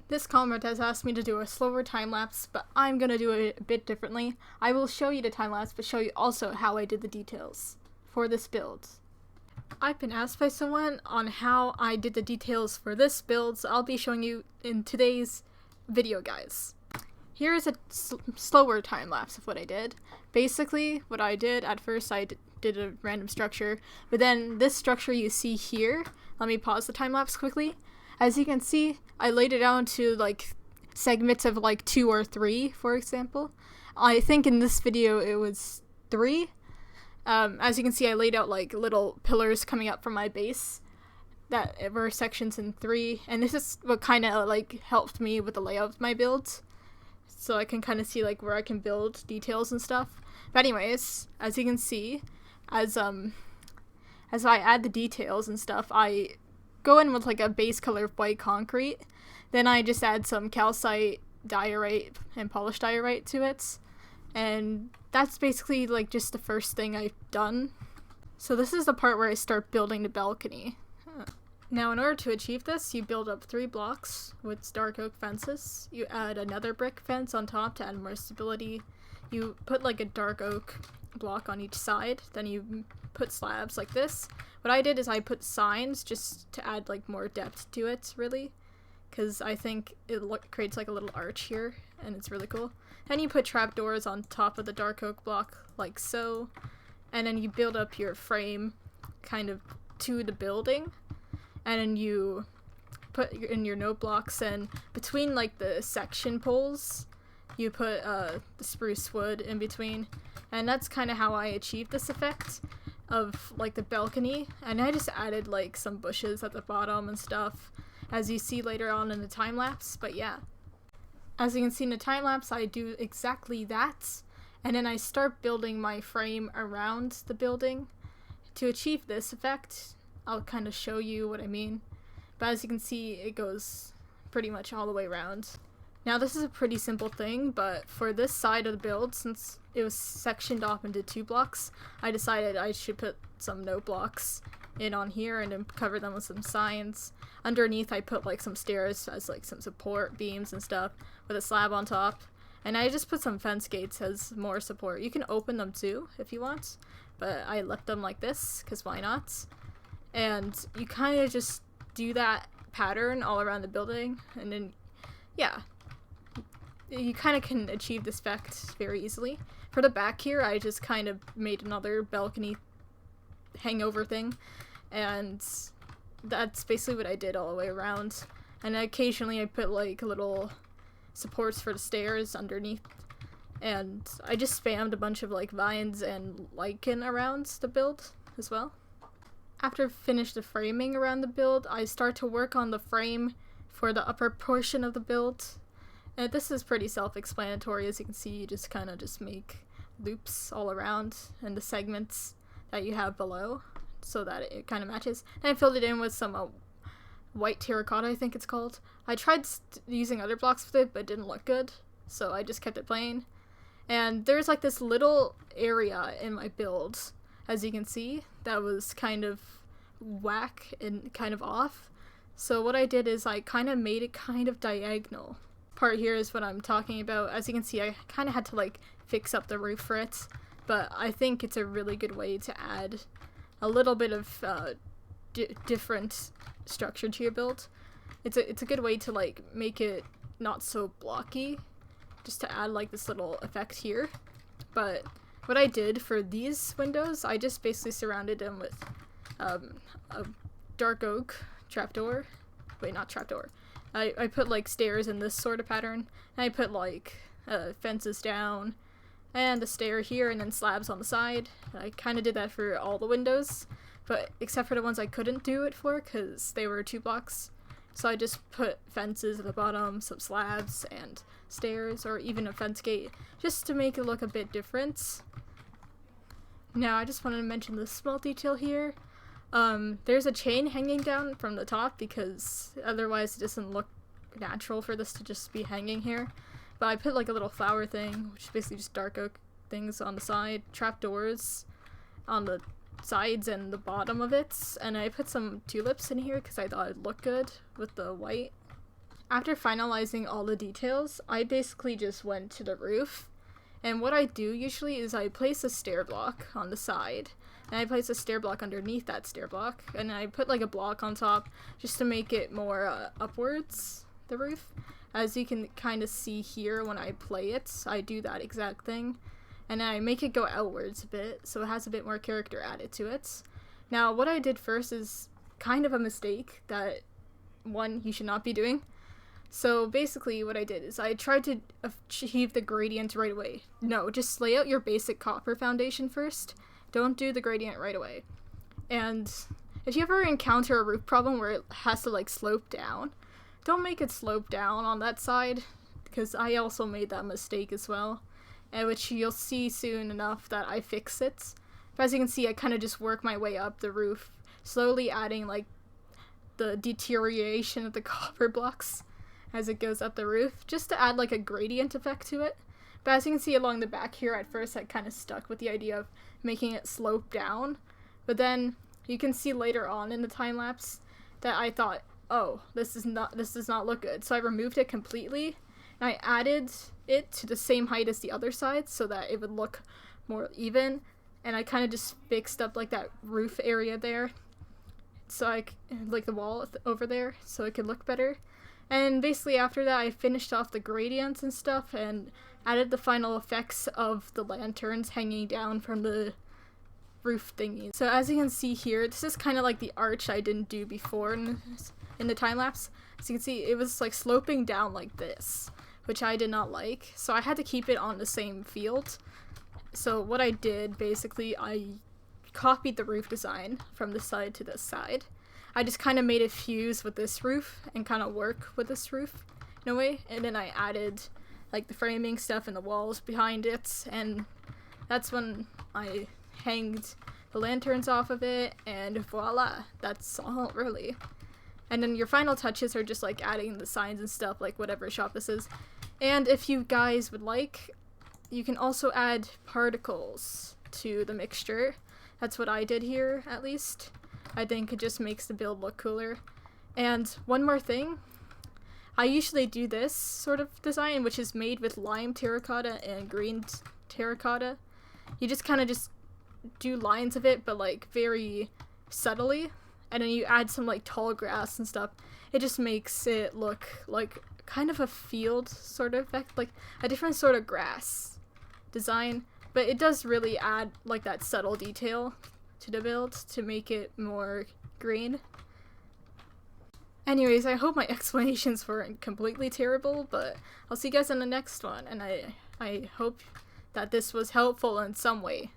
This comment has asked me to do a slower time-lapse, but I'm gonna do it a bit differently. I will show you the time-lapse, but show you also how I did the details for this build. I've been asked by someone on how I did the details for this build, so I'll be showing you in today's video, guys. Here is a slower time-lapse of what I did. Basically, what I did at first, I did a random structure, but then this structure you see here, let me pause the time-lapse quickly. As you can see, I laid it down to like segments of like 2 or 3, for example. I think in this video it was 3. As you can see, I laid out like little pillars coming up from my base that were sections in 3, and this is what kind of like helped me with the layout of my build, so I can kind of see like where I can build details and stuff. But anyways, as you can see, as I add the details and stuff, I go in with like a base color of white concrete, then I just add some calcite, diorite, and polished diorite to it, and that's basically like just the first thing I've done. So this is the part where I start building the balcony. Now in order to achieve this, you build up 3 blocks with dark oak fences, you add another brick fence on top to add more stability, you put like a dark oak block on each side, then you put slabs like this. What I did is I put signs just to add like more depth to it, really, because I think it creates like a little arch here and it's really cool. Then you put trapdoors on top of the dark oak block like so, and then you build up your frame kind of to the building, and then you put in your note blocks, and between like the section poles you put the spruce wood in between, and that's kind of how I achieved this effect of like the balcony. And I just added like some bushes at the bottom and stuff, as you see later on in the time lapse. But yeah, as you can see in the time lapse, I do exactly that, and then I start building my frame around the building. To achieve this effect, I'll kind of show you what I mean, but as you can see, it goes pretty much all the way around. Now this is a pretty simple thing, but for this side of the build, since it was sectioned off into 2 blocks, I decided I should put some note blocks in on here and then cover them with some signs. Underneath I put like some stairs as like some support beams and stuff with a slab on top, and I just put some fence gates as more support. You can open them too if you want, but I left them like this because why not? And you kind of just do that pattern all around the building, and then yeah, you kind of can achieve this effect very easily. For the back here, I just kind of made another balcony hangover thing, and that's basically what I did all the way around. And occasionally I put like little supports for the stairs underneath, and I just spammed a bunch of like vines and lichen around the build as well. After I finish the framing around the build, I start to work on the frame for the upper portion of the build. And this is pretty self-explanatory. As you can see, you just kind of just make loops all around and the segments that you have below so that it kind of matches. And I filled it in with some white terracotta, I think it's called. I tried using other blocks with it, but it didn't look good, so I just kept it plain. And there's like this little area in my build, as you can see, that was kind of whack and kind of off. So what I did is I kind of made it kind of diagonal. Part here is what I'm talking about. As you can see, I kind of had to like fix up the roof for it, but I think it's a really good way to add a little bit of different structure to your build. It's a good way to like make it not so blocky, just to add like this little effect here. But what I did for these windows, I just basically surrounded them with a dark oak trapdoor. Wait, not trapdoor. I put like stairs in this sort of pattern, and I put like fences down and a stair here and then slabs on the side. I kind of did that for all the windows, but except for the ones I couldn't do it for because they were 2 blocks. So I just put fences at the bottom, some slabs and stairs, or even a fence gate, just to make it look a bit different. Now I just wanted to mention this small detail here. There's a chain hanging down from the top because otherwise it doesn't look natural for this to just be hanging here. But I put like a little flower thing, which is basically just dark oak things on the side, trapdoors on the sides and the bottom of it, and I put some tulips in here because I thought it'd look good with the white. After finalizing all the details, I basically just went to the roof. And what I do usually is I place a stair block on the side, and I place a stair block underneath that stair block, and I put like a block on top just to make it more upwards, the roof. As you can kind of see here when I play it, I do that exact thing. And I make it go outwards a bit, so it has a bit more character added to it. Now, what I did first is kind of a mistake that, one, you should not be doing. So basically what I did is I tried to achieve the gradient right away. No, just lay out your basic copper foundation first. Don't do the gradient right away. And if you ever encounter a roof problem where it has to like slope down, don't make it slope down on that side, because I also made that mistake as well, which you'll see soon enough that I fix it. But as you can see, I kind of just work my way up the roof, slowly adding like the deterioration of the copper blocks as it goes up the roof, just to add like a gradient effect to it. But as you can see along the back here, at first I kind of stuck with the idea of making it slope down, but then you can see later on in the time lapse that I thought, oh, this does not look good. So I removed it completely, and I added it to the same height as the other side so that it would look more even, and I kind of just fixed up like that roof area there, so like the wall over there, so it could look better. And basically after that I finished off the gradients and stuff and added the final effects of the lanterns hanging down from the roof thingy. So as you can see here, this is kind of like the arch I didn't do before in the time lapse. As you can see, it was like sloping down like this, which I did not like, so I had to keep it on the same field. So what I did, basically, I copied the roof design from this side to this side. I just kind of made it fuse with this roof and kind of work with this roof in a way, and then I added like the framing stuff and the walls behind it, and that's when I hanged the lanterns off of it, and voila, that's all really. And then your final touches are just like adding the signs and stuff, like whatever shop this is. And if you guys would like, you can also add particles to the mixture. That's what I did here, at least. I think it just makes the build look cooler. And one more thing, I usually do this sort of design, which is made with lime terracotta and green terracotta. You just kind of just do lines of it, but like very subtly, and then you add some like tall grass and stuff. It just makes it look like kind of a field sort of effect, like a different sort of grass design, but it does really add like that subtle detail to the build to make it more green. Anyways, I hope my explanations weren't completely terrible, but I'll see you guys in the next one, and I hope that this was helpful in some way.